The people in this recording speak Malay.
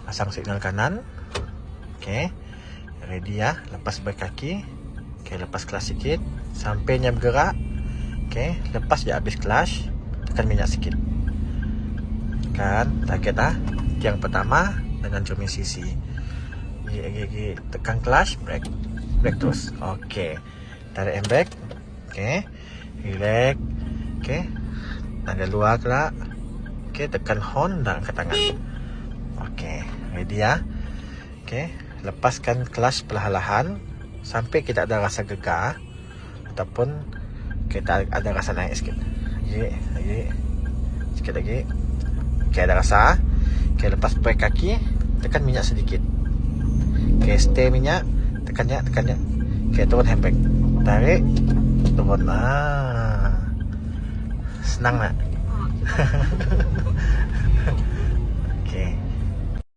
Pasang signal kanan. Okey. Ready ya. Lepas brake kaki. Okey, lepas clutch sikit. Sampainya bergerak. Okey, lepas je habis clutch, tekan minyak sikit. Kan, target dah. Yang pertama dengan cermin sisi. Tekan clutch, brake. Brake terus. Okey. Tarik handbrake. Okey. Relax. Okey. Tanda luar kelak. Okey, tekan horn dan angkat tangan. Okey, ready ya. Okey, lepaskan clutch perlahan-lahan sampai kita ada rasa gegar ataupun kita ada rasa naik sikit. Lagi. Sikit lagi. Okey, ada rasa. Okey, lepas brake kaki, tekan minyak sedikit. Okey, stay minyak, tekan. Okey, turun handbrake. Tarik, turun. Senang tak?